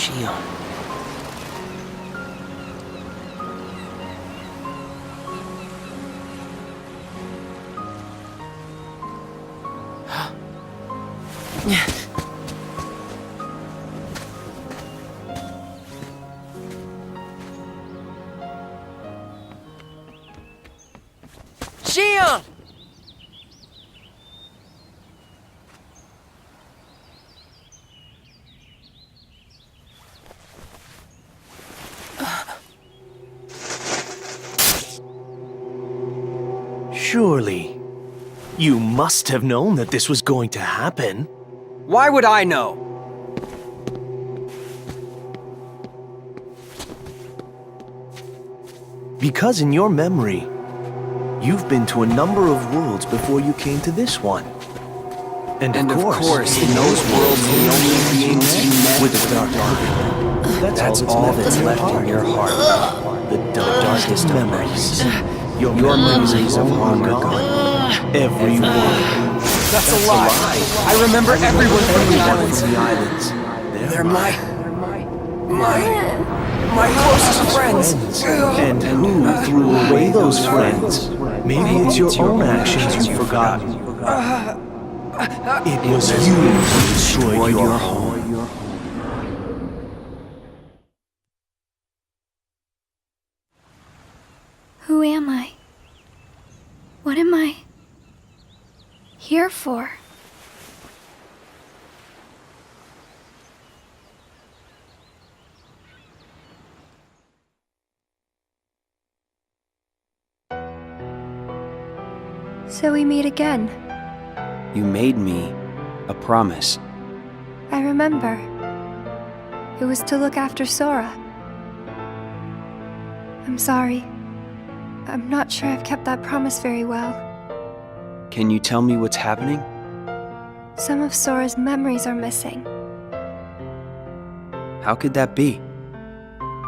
Shion. Shion! Surely, you must have known that this was going to happen. Why would I know? Because in your memory, you've been to a number of worlds before you came to this one. And of course, in those worlds, the only beings you met with the dark heart. That's all that's left in your heart. The darkest memories. Your memories of long gone. Every one. That's a lie. I remember everyone from the islands. They're my closest friends. And who threw away those friends? Maybe it's your own actions you've forgotten. It was you who destroyed your home. Who am I? What am I here for? So we meet again. You made me a promise. I remember. It was to look after Sora. I'm sorry. I'm not sure I've kept that promise very well. Can you tell me what's happening? Some of Sora's memories are missing. How could that be?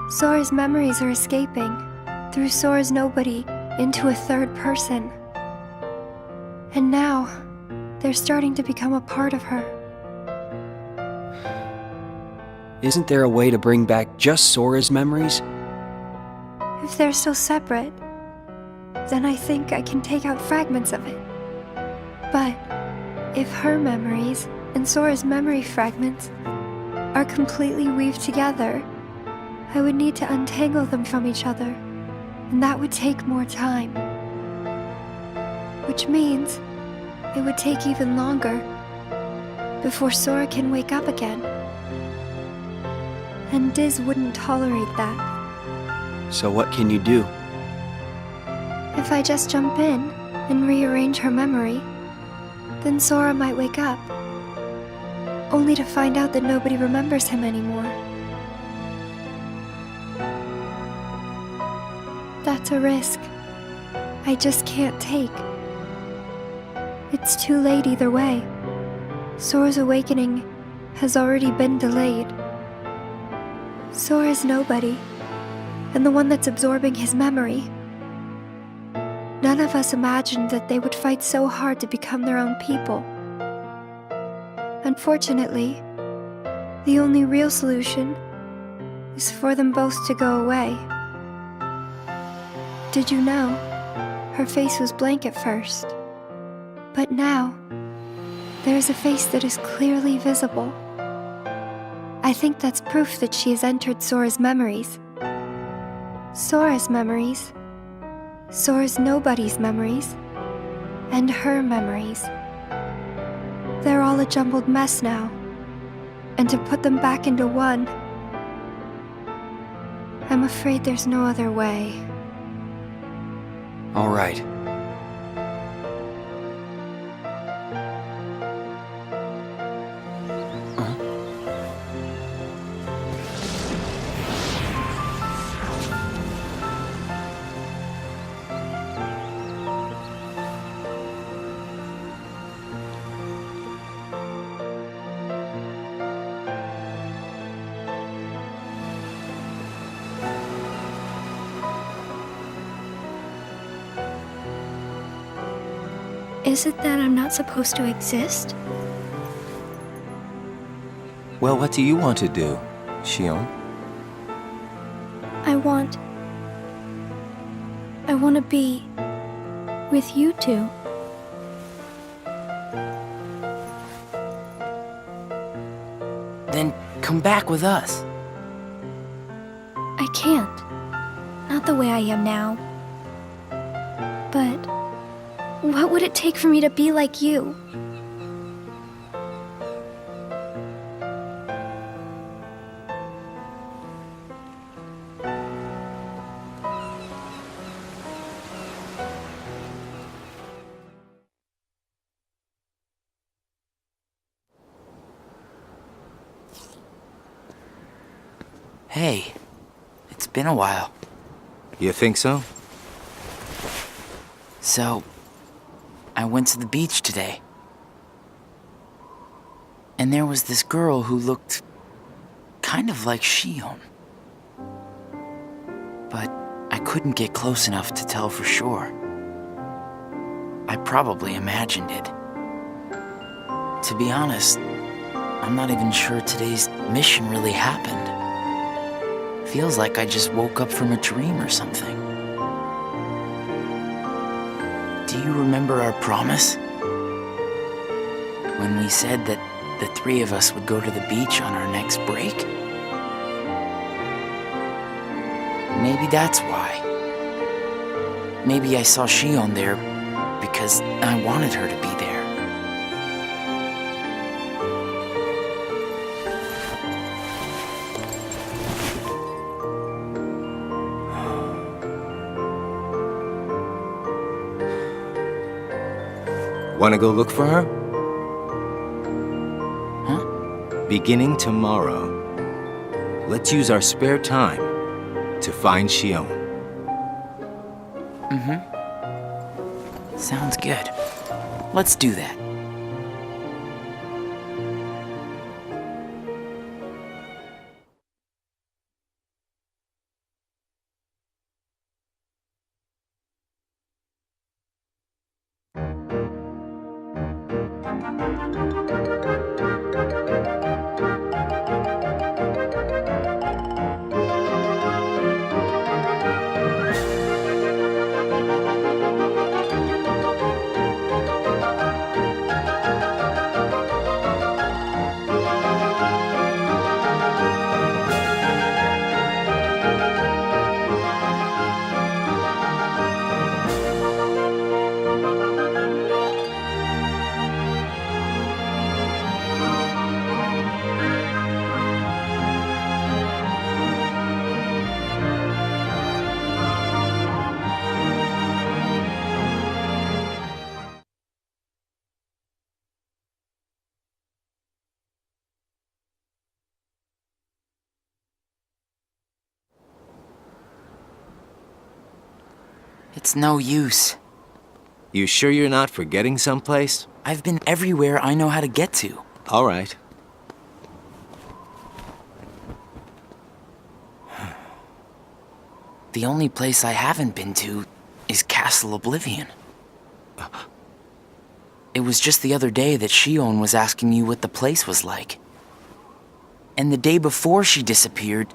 Sora's memories are escaping through Sora's nobody into a third person. And now, they're starting to become a part of her. Isn't there a way to bring back just Sora's memories? If they're still separate, then I think I can take out fragments of it. But if her memories and Sora's memory fragments are completely weaved together, I would need to untangle them from each other, and that would take more time. Which means it would take even longer before Sora can wake up again. And Diz wouldn't tolerate that. So what can you do? If I just jump in and rearrange her memory, then Sora might wake up, only to find out that nobody remembers him anymore. That's a risk I just can't take. It's too late either way. Sora's awakening has already been delayed. Sora's nobody, and the one that's absorbing his memory. None of us imagined that they would fight so hard to become their own people. Unfortunately, the only real solution is for them both to go away. Did you know? Her face was blank at first. But now, there is a face that is clearly visible. I think that's proof that she has entered Sora's memories. Sora's memories, Sora's nobody's memories, and her memories. They're all a jumbled mess now, and to put them back into one, I'm afraid there's no other way. All right. Is it that I'm not supposed to exist? Well, what do you want to do? Shion? I want to be with you two. Then come back with us. I can't. Not the way I am now. But what would it take for me to be like you? Hey, it's been a while. You think so? So, I went to the beach today. And there was this girl who looked kind of like Shion. But I couldn't get close enough to tell for sure. I probably imagined it. To be honest, I'm not even sure today's mission really happened. Feels like I just woke up from a dream or something. Do you remember our promise? When we said that the three of us would go to the beach on our next break? Maybe that's why. Maybe I saw Shion there because I wanted her to be there. Wanna go look for her? Huh? Beginning tomorrow, let's use our spare time to find Shion. Sounds good. Let's do that. It's no use. You sure you're not forgetting someplace? I've been everywhere I know how to get to. All right. The only place I haven't been to is Castle Oblivion. It was just the other day that Shion was asking you what the place was like. And the day before she disappeared,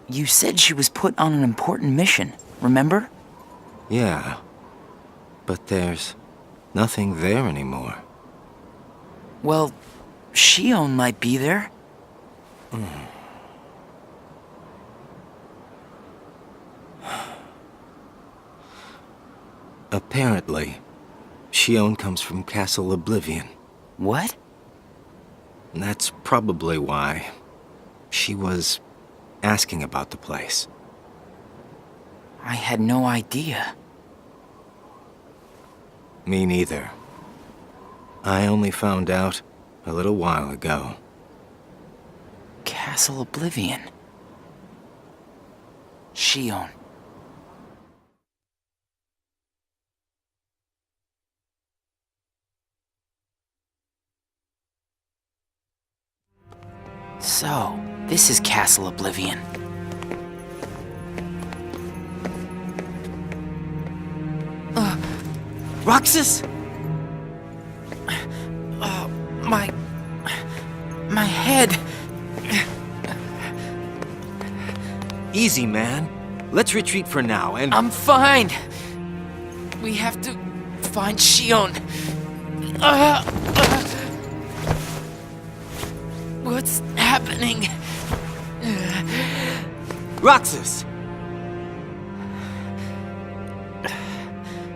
you said she was put on an important mission, remember? Yeah. But there's nothing there anymore. Well, Shion might be there. Apparently, Shion comes from Castle Oblivion. What? And that's probably why she was asking about the place. I had no idea. Me neither. I only found out a little while ago. Castle Oblivion. Shion. So, this is Castle Oblivion. Roxas! My head. Easy, man. Let's retreat for now and... I'm fine. We have to find Shion. What's happening? Roxas!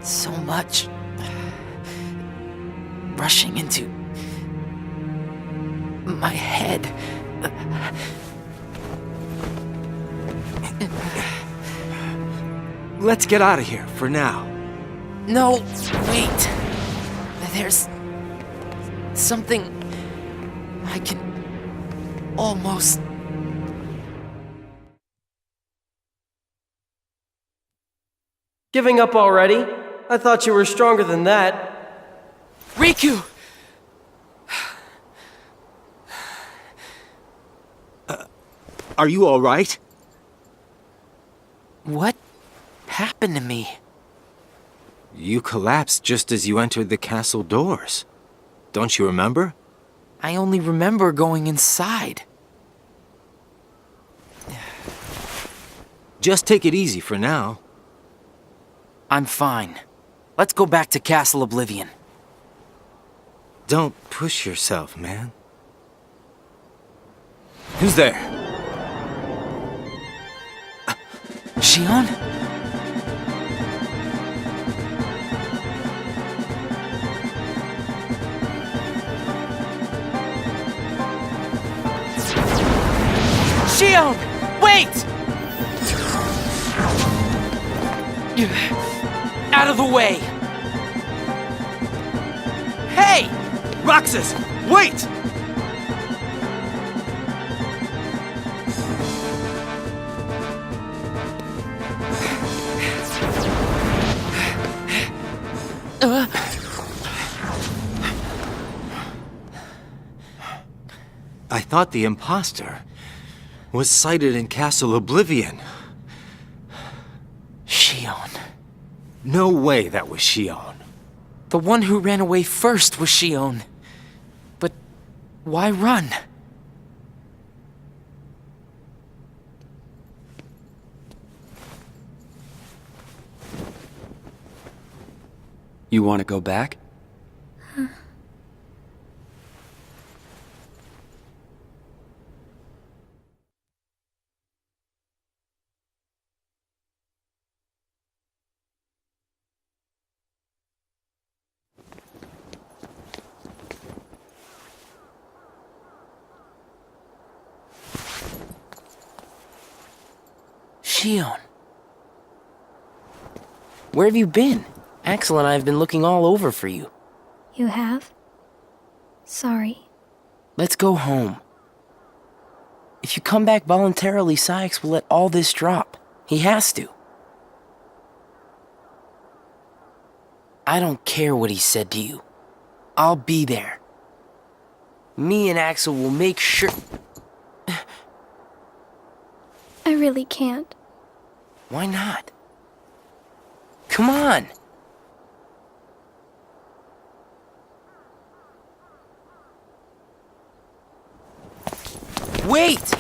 So much rushing into my head. Let's get out of here for now. No, wait. There's something I can almost... Giving up already? I thought you were stronger than that. Riku! Are you all right? What happened to me? You collapsed just as you entered the castle doors. Don't you remember? I only remember going inside. Just take it easy for now. I'm fine. Let's go back to Castle Oblivion. Don't push yourself, man. Who's there? Shion? Shion! Wait! Out of the way! Hey! Roxas! Wait! I thought the imposter was sighted in Castle Oblivion. Shion. No way that was Shion. The one who ran away first was Shion. But why run? You want to go back? Shion. Where have you been? Axel and I have been looking all over for you. You have? Sorry. Let's go home. If you come back voluntarily, Sykes will let all this drop. He has to. I don't care what he said to you. I'll be there. Me and Axel will make sure... I really can't. Why not? Come on! Wait!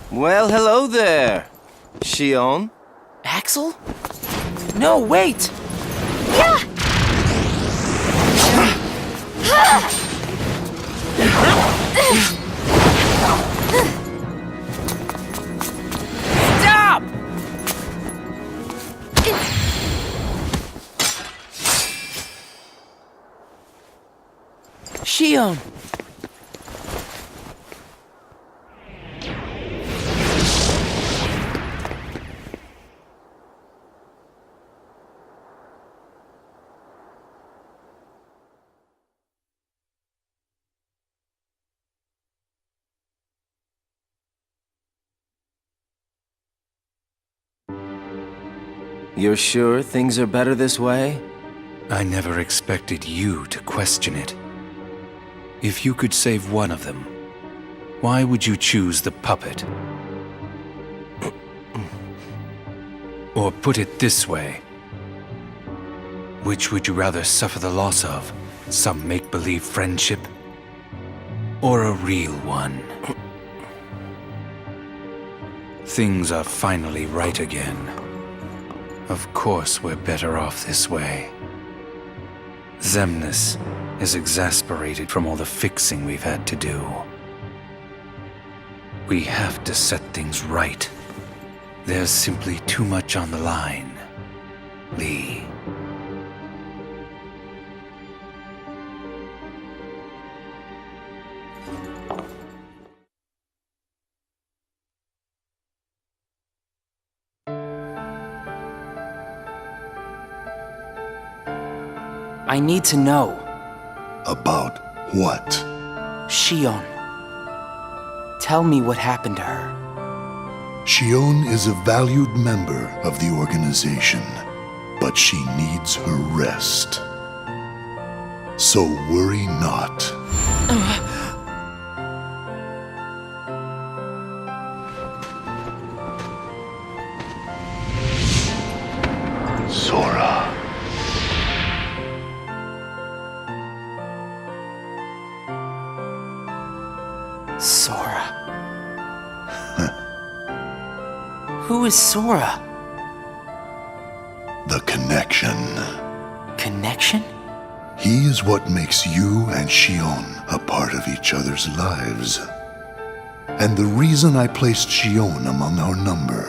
Well, hello there, Shion. Axel? No, wait! Stop! Shion! You're sure things are better this way? I never expected you to question it. If you could save one of them, Why would you choose the puppet? Or put it this way, which would you rather suffer the loss of? Some make-believe friendship? Or a real one? Things are finally right again. Of course we're better off this way. Xemnas is exasperated from all the fixing we've had to do. We have to set things right. There's simply too much on the line, Lee. I need to know. About what? Shion. Tell me what happened to her. Shion is a valued member of the organization, but she needs her rest. So worry not. Sora. Sora. Who is Sora? The connection. Connection? He is what makes you and Shion a part of each other's lives. And the reason I placed Shion among our number.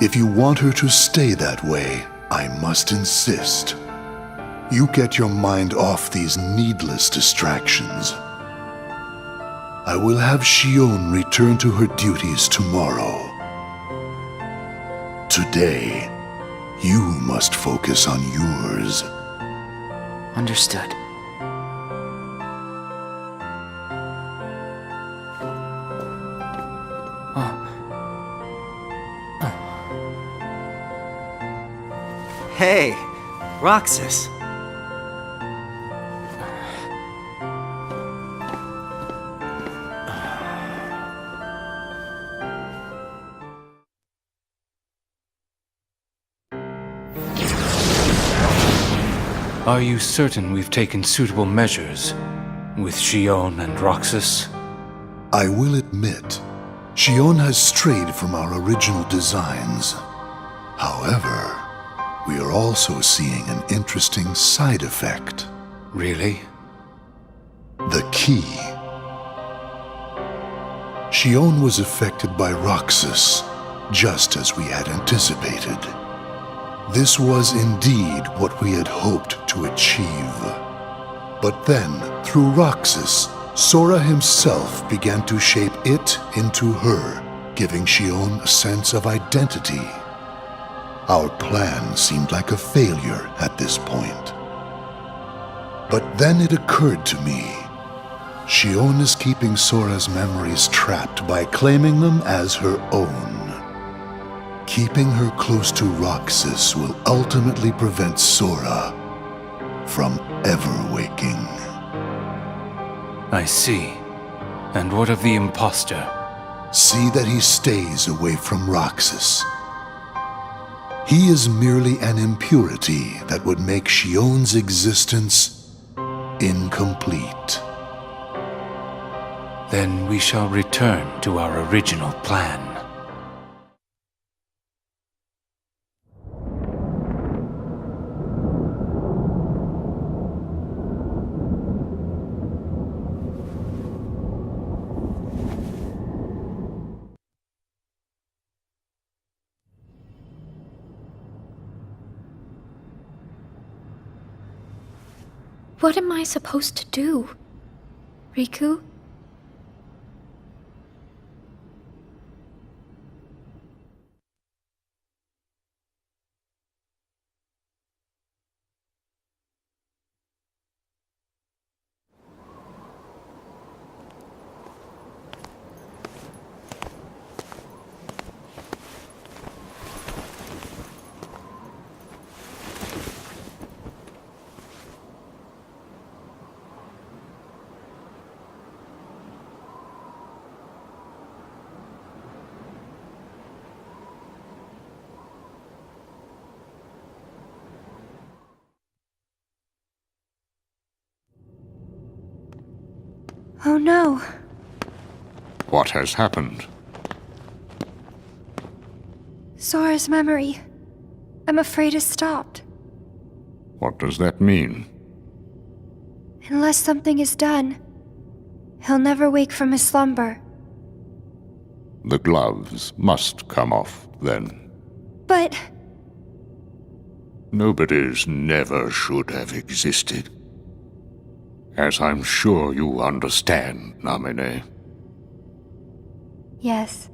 If you want her to stay that way, I must insist. You get your mind off these needless distractions. I will have Shion return to her duties tomorrow. Today, you must focus on yours. Understood. Hey, Roxas. Are you certain we've taken suitable measures with Shion and Roxas? I will admit, Shion has strayed from our original designs. However, we are also seeing an interesting side effect. Really? The key. Shion was affected by Roxas, just as we had anticipated. This was indeed what we had hoped to achieve. But then, through Roxas, Sora himself began to shape it into her, giving Shion a sense of identity. Our plan seemed like a failure at this point. But then it occurred to me, Shion is keeping Sora's memories trapped by claiming them as her own. Keeping her close to Roxas will ultimately prevent Sora from ever waking. I see. And what of the imposter? See that he stays away from Roxas. He is merely an impurity that would make Shion's existence incomplete. Then we shall return to our original plan. What am I supposed to do? Riku? Oh no. What has happened? Sora's memory. I'm afraid it's stopped. What does that mean? Unless something is done, he'll never wake from his slumber. The gloves must come off, then. But... Nobody's never should have existed. As I'm sure you understand, Namine. yes.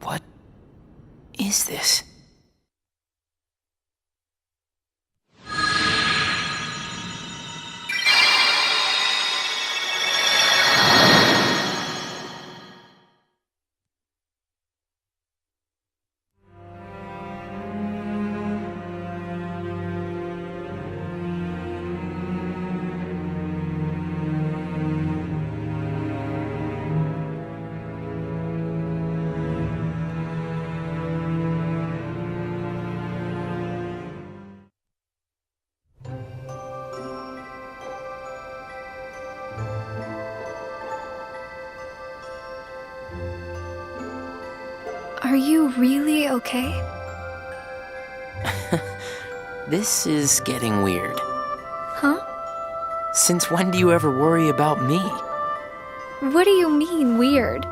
What is this? Are you really okay? This is getting weird. Huh? Since when do you ever worry about me? What do you mean, weird?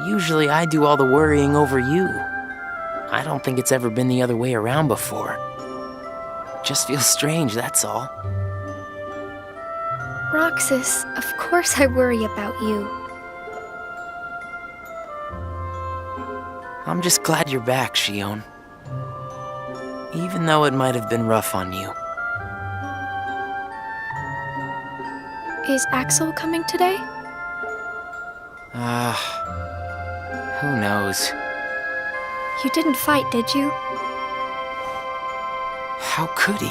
Usually I do all the worrying over you. I don't think it's ever been the other way around before. Just feels strange, that's all. Roxas, of course I worry about you. I'm just glad you're back, Shion. Even though it might have been rough on you. Is Axel coming today? Who knows? You didn't fight, did you? How could he?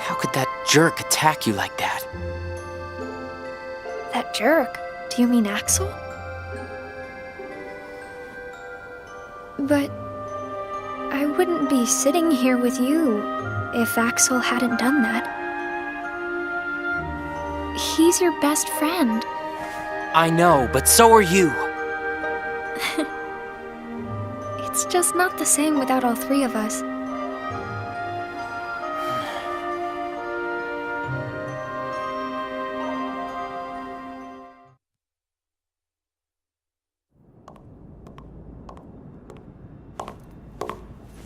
How could that jerk attack you like that? That jerk? Do you mean Axel? But I wouldn't be sitting here with you if Axel hadn't done that. He's your best friend. I know, but so are you. It's just not the same without all three of us.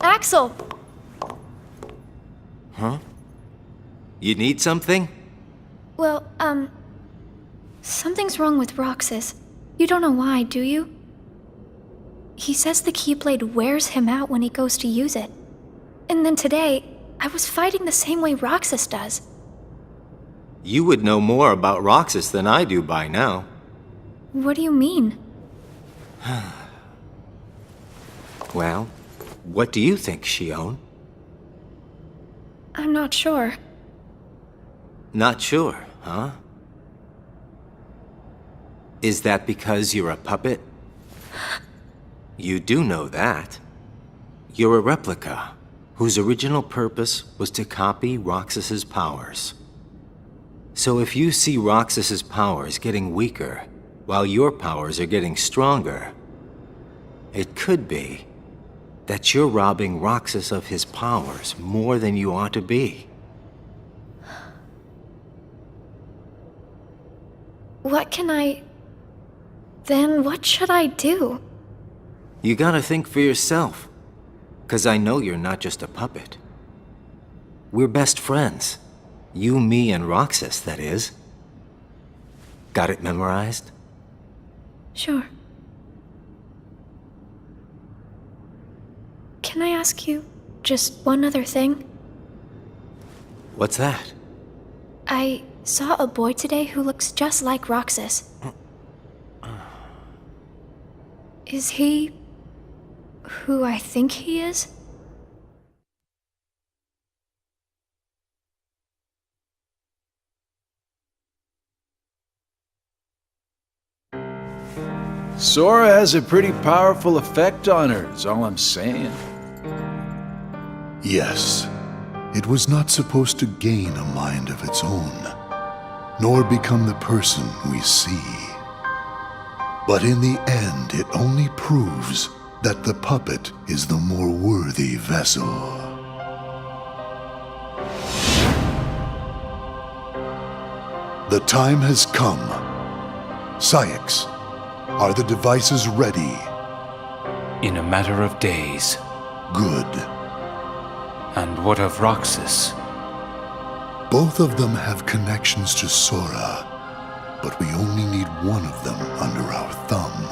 Axel! Huh? You need something? Well, something's wrong with Roxas. You don't know why, do you? He says the Keyblade wears him out when he goes to use it. And then today, I was fighting the same way Roxas does. You would know more about Roxas than I do by now. What do you mean? Well, what do you think, Shion? I'm not sure. Not sure, huh? Is that because you're a puppet? You do know that. You're a replica, whose original purpose was to copy Roxas's powers. So if you see Roxas's powers getting weaker, while your powers are getting stronger, it could be that you're robbing Roxas of his powers more than you ought to be. Then what should I do? You gotta think for yourself, 'cause I know you're not just a puppet. We're best friends. You, me, and Roxas, that is. Got it memorized? Sure. Can I ask you just one other thing? What's that? I saw a boy today who looks just like Roxas. Is he who I think he is? Sora has a pretty powerful effect on her, is all I'm saying. Yes, it was not supposed to gain a mind of its own, nor become the person we see. But in the end, it only proves that the puppet is the more worthy vessel. The time has come. Syx, are the devices ready? In a matter of days. Good. And what of Roxas? Both of them have connections to Sora, but we only need one of them under our thumb.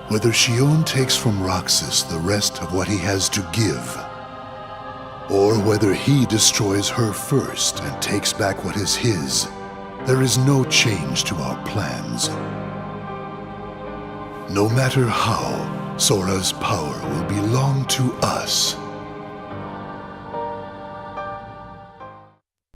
Whether Xion takes from Roxas the rest of what he has to give, or whether he destroys her first and takes back what is his, there is no change to our plans. No matter how, Sora's power will belong to us.